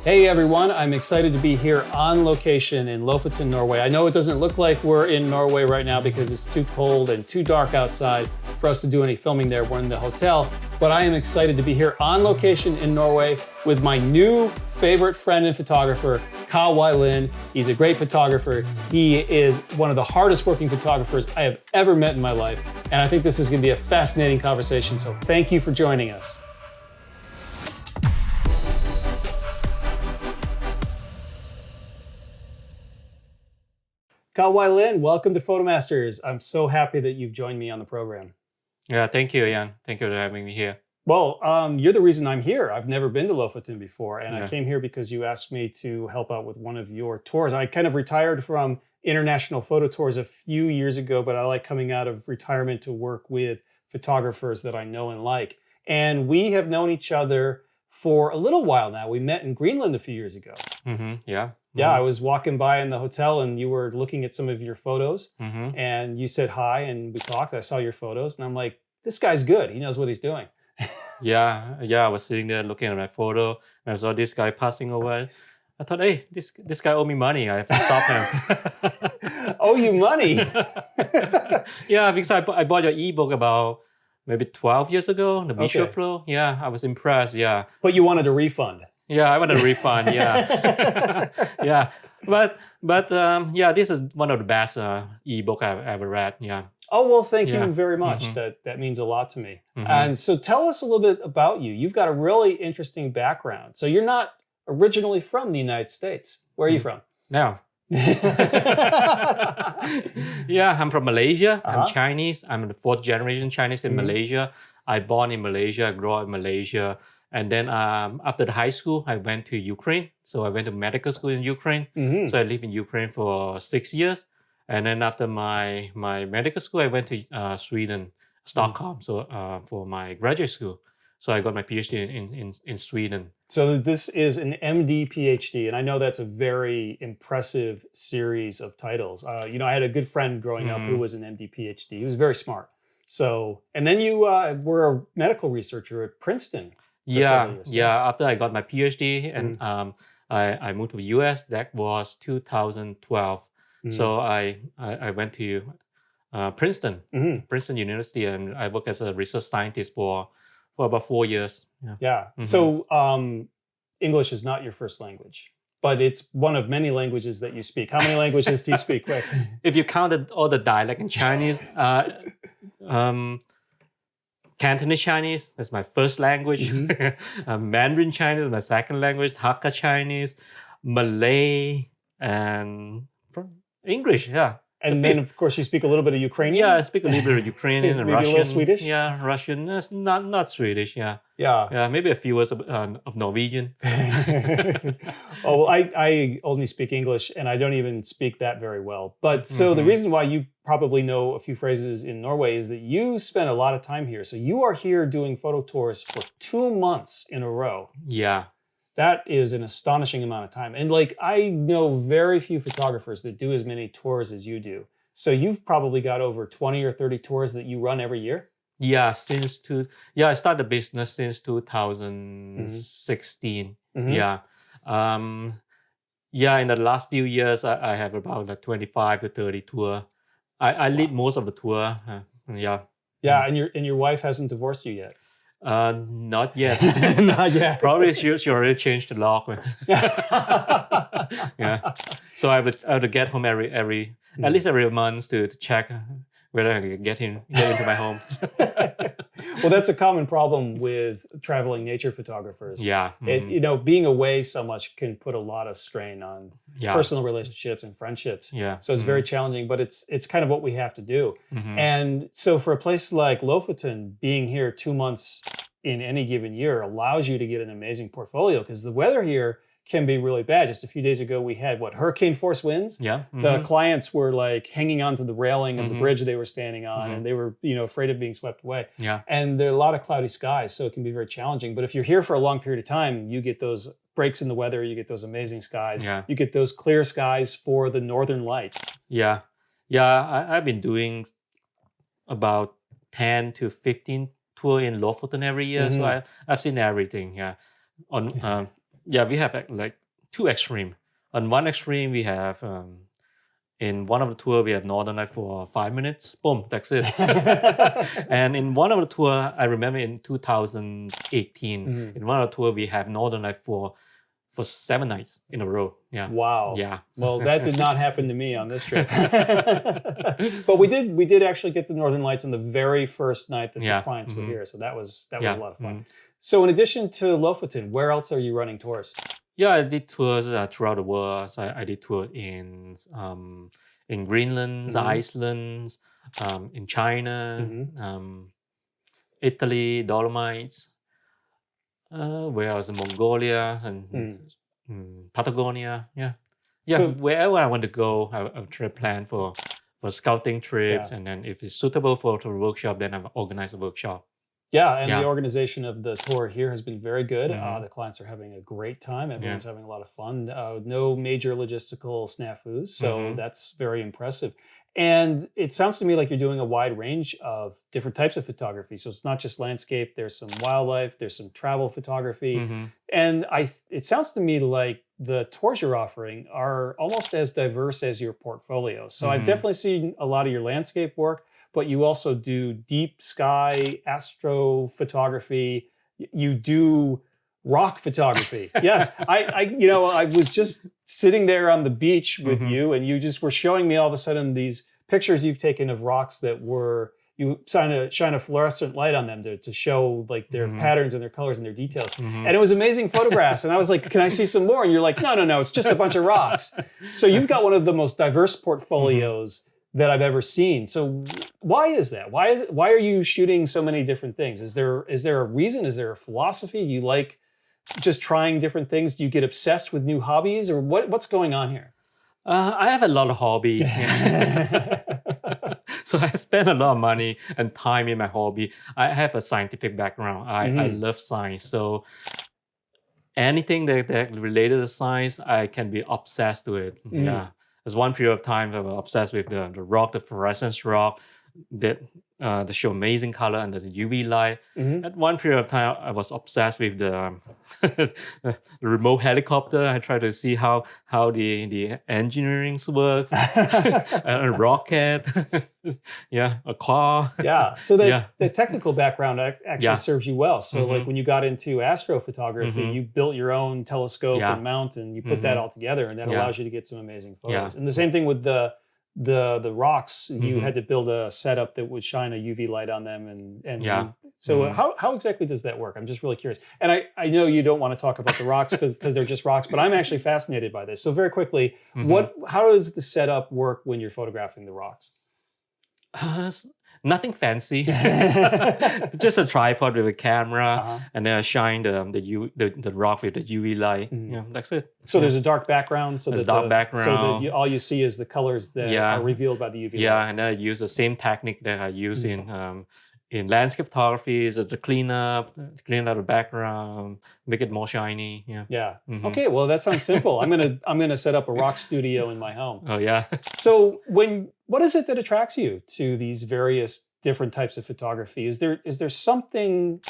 Hey everyone, I'm excited to be here on location in Lofoten, Norway. I know it doesn't look like we're in Norway right now because it's too cold and too dark outside for us to do any filming there. We're in the hotel, but I am excited to be here on location in Norway with my new favorite friend and photographer, Kah-Wai Lin. He's a great photographer. He is one of the hardest working photographers I have ever met in my life. And I think this is gonna be a fascinating conversation, so thank you for joining us. Kah-Wai Lin, welcome to Photomasters. I'm so happy that you've joined me on the program. Yeah, thank you, Ian. Thank you for having me here. Well, you're the reason I'm here. I've never been to Lofoten before, and Yeah. I came here because you asked me to help out with one of your tours. I kind of retired from international photo tours a few years ago, but I like coming out of retirement to work with photographers that I know and like. And we have known each other for a little while now. We met in Greenland a few years ago. Yeah. Yeah, I was walking by in the hotel and you were looking at some of your photos and you said hi and we talked. I saw your photos and I'm like, this guy's good. He knows what he's doing. Yeah. I was sitting there looking at my photo and I saw this guy passing over. I thought, hey, this guy owe me money. I have to stop him. Owe you money? Yeah, because I bought your ebook about maybe 12 years ago, the visual flow. Yeah, I was impressed. Yeah. But you wanted a refund. Yeah, I want a refund. Yeah. Yeah. But yeah, this is one of the best ebook I've ever read. Yeah. Oh, well, thank you very much. That means a lot to me. And so tell us a little bit about you. You've got a really interesting background. So you're not originally from the United States. Where are you from? No. Yeah, I'm from Malaysia. I'm Chinese. I'm the fourth generation Chinese in Malaysia. I born in Malaysia. I grew up in Malaysia. And then after the high school, I went to Ukraine. So I went to medical school in Ukraine. So I lived in Ukraine for 6 years. And then after my medical school, I went to Sweden, Stockholm, so for my graduate school. So I got my PhD in Sweden. So this is an MD PhD, and I know that's a very impressive series of titles. I had a good friend growing up who was an MD PhD. He was very smart. So, and then you were a medical researcher at Princeton. Yeah. After I got my PhD and I moved to the US, that was 2012. So I went to Princeton, Princeton University, and I worked as a research scientist for about 4 years. Yeah. So English is not your first language, but it's one of many languages that you speak. How many languages do you speak? Quick. If you counted all the dialect in Chinese, Cantonese Chinese is my first language. Mandarin Chinese is my second language. Hakka Chinese, Malay, and English. Yeah. And then, of course, you speak a little bit of Ukrainian? Yeah, I speak a little bit of Ukrainian and maybe Russian. A little Swedish? Yeah, Russian. Not Swedish, yeah. Yeah, maybe a few words of Norwegian. Oh, I only speak English, and I don't even speak that very well. But so the reason why you probably know a few phrases in Norway is that you spend a lot of time here. So you are here doing photo tours for 2 months in a row. Yeah. That is an astonishing amount of time. And I know very few photographers that do as many tours as you do. So you've probably got over 20 or 30 tours that you run every year? Yeah, I started the business since 2016. Yeah. In the last few years, I have about 25 to 30 tours. I lead most of the tour. Yeah. Yeah, and your wife hasn't divorced you yet? Not yet. Not yet. Probably she already changed the lock. Yeah. So I have to get home at least every month to check whether I can get into my home. Well, that's a common problem with traveling nature photographers. Yeah. Being away so much can put a lot of strain on personal relationships and friendships. Yeah. So it's very challenging, but it's kind of what we have to do. And so for a place like Lofoten, being here 2 months in any given year allows you to get an amazing portfolio because the weather here can be really bad. Just a few days ago, we had hurricane force winds. Yeah. The clients were hanging onto the railing of the bridge they were standing on, and they were, afraid of being swept away. Yeah. And there are a lot of cloudy skies, so it can be very challenging. But if you're here for a long period of time, you get those breaks in the weather, you get those amazing skies. Yeah. You get those clear skies for the northern lights. Yeah. I've been doing about 10 to 15 tour in Lofoten every year, so I've seen everything. Yeah. Yeah, we have like two extreme. On one extreme, we have in one of the tour we have Northern Light for 5 minutes. Boom, that's it. And in one of the tour, I remember in 2018, in one of the tour we have Northern Light for 7 nights in a row. Yeah. Wow. Yeah. Well, that did not happen to me on this trip. But we did actually get the Northern Lights on the very first night that the clients were here. So that was a lot of fun. So in addition to Lofoten, where else are you running tours? Yeah, I did tours throughout the world. So I did tour in Greenland, Iceland, in China, Italy, Dolomites. Where else? Mongolia and Patagonia. Yeah. So, wherever I want to go, I try to plan for scouting trips, and then if it's suitable for a workshop, then I organize a workshop. Yeah, and the organization of the tour here has been very good. The clients are having a great time. Everyone's having a lot of fun. No major logistical snafus, so that's very impressive. And it sounds to me like you're doing a wide range of different types of photography. So it's not just landscape, there's some wildlife, there's some travel photography. And it sounds to me like the tours you're offering are almost as diverse as your portfolio. So I've definitely seen a lot of your landscape work, but you also do deep sky astrophotography. You do rock photography. Yes, I was just sitting there on the beach with you, and you just were showing me all of a sudden these pictures you've taken of rocks that you shine a fluorescent light on them to show like their patterns and their colors and their details. And it was amazing photographs. And I was like, can I see some more? And you're like, no, it's just a bunch of rocks. So you've got one of the most diverse portfolios that I've ever seen. So why is that? Why are you shooting so many different things? Is there a reason? Is there a philosophy? Do you like just trying different things? Do you get obsessed with new hobbies, or what's going on here? I have a lot of hobbies. So I spend a lot of money and time in my hobby. I have a scientific background. I love science. So anything that related to science, I can be obsessed with it. Yeah. There's one period of time I was obsessed with the rock, the fluorescence rock, that show amazing color under the UV light. At one period of time, I was obsessed with the remote helicopter. I tried to see how the engineering works. A rocket, a car. Yeah, so the technical background actually serves you well. So like when you got into astrophotography, you built your own telescope and mount, and you put that all together, and that allows you to get some amazing photos. And the same thing with the rocks, you had to build a setup that would shine a UV light on them, so how exactly does that work? I'm just really curious. And I know you don't want to talk about the rocks because they're just rocks, but I'm actually fascinated by this. So very quickly, how does the setup work when you're photographing the rocks? Nothing fancy. Just a tripod with a camera, and then I shine the rock with the UV light. That's it. So there's a dark background. So there's dark background. So that all you see is the colors that are revealed by the UV light. Yeah, and then I use the same technique that I use in landscape photography. Is to clean up the background, make it more shiny. Yeah. Okay, well that sounds simple. I'm gonna set up a rock studio in my home. Oh yeah. So what is it that attracts you to these various different types of photography? Is there something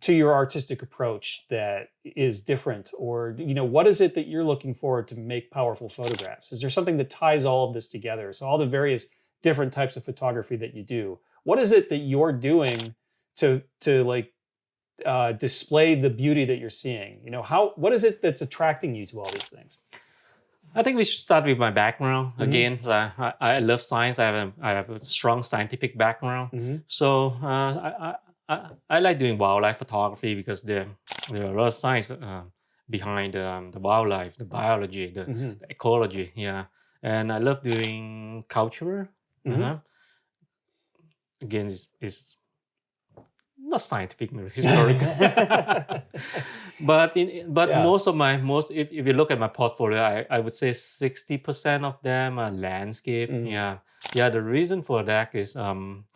to your artistic approach that is different, or what is it that you're looking for to make powerful photographs? Is there something that ties all of this together? So all the various different types of photography that you do, what is it that you're doing to display the beauty that you're seeing? What is it that's attracting you to all these things? I think we should start with my background. Again, I love science. I have a strong scientific background. So I like doing wildlife photography because there are a lot of science behind the wildlife, the biology, the ecology. Yeah, and I love doing culture. Again, it's not scientific, historical. But if you look at my portfolio, I would say 60% of them are landscape. The reason for that is I'm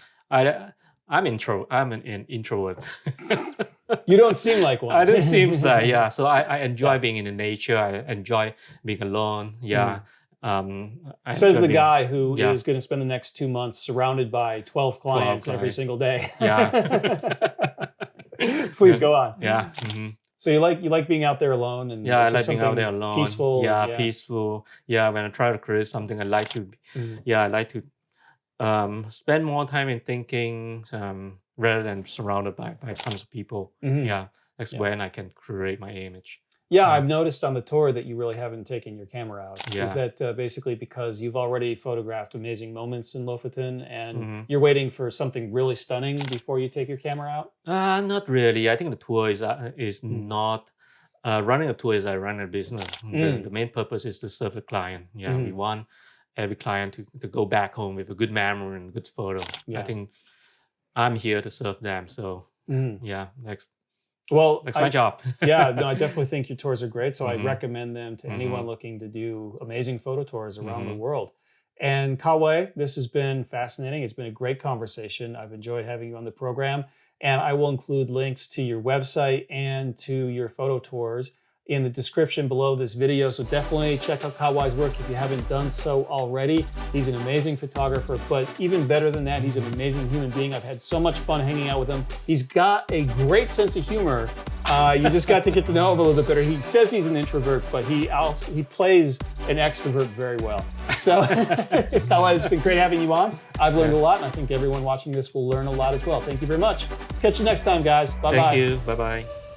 an introvert. You don't seem like one. I don't seem like, so I enjoy being in the nature. I enjoy being alone. Says the guy who is going to spend the next 2 months surrounded by 12 clients every single day. Yeah. Please go on. Yeah. So you like being out there alone, and Yeah, I it's like just being out there something alone. peaceful. Yeah, peaceful. Yeah, when I try to create something, I like to. Mhm. Yeah, I like to spend more time in thinking rather than surrounded by tons of people. Mhm. Yeah, that's Yeah. when I can create my image. Yeah, Yeah, I've noticed on the tour that you really haven't taken your camera out. Is yeah. that basically because you've already photographed amazing moments in Lofoten and Hmm. you're waiting for something really stunning before you take your camera out? Not really. I think the tour is Mm. not running a tour is I run a business. The Mm. main purpose is to serve the client. Yeah, we Mhm. want every client to go back home with a good memory and good photo. I Yeah. think I'm here to serve them. So Mhm. yeah, Well, that's my job. yeah, no, I definitely think your tours are great. So I Hmm. recommend them to anyone Hmm. looking to do amazing photo tours around the Hmm. world. And Kah-Wai, this has been fascinating. It's been a great conversation. I've enjoyed having you on the program. And I will include links to your website and to your photo tours in the description below this video. So definitely check out Kah-Wai's work if you haven't done so already. He's an amazing photographer, but even better than that, he's an amazing human being. I've had so much fun hanging out with him. He's got a great sense of humor. You just got to get to know him a little bit better. He says he's an introvert, but he plays an extrovert very well. So, Kah-Wai, it's been great having you on. I've learned a lot, and I think everyone watching this will learn a lot as well. Thank you very much. Catch you next time, guys. Bye-bye. Thank you. Bye bye.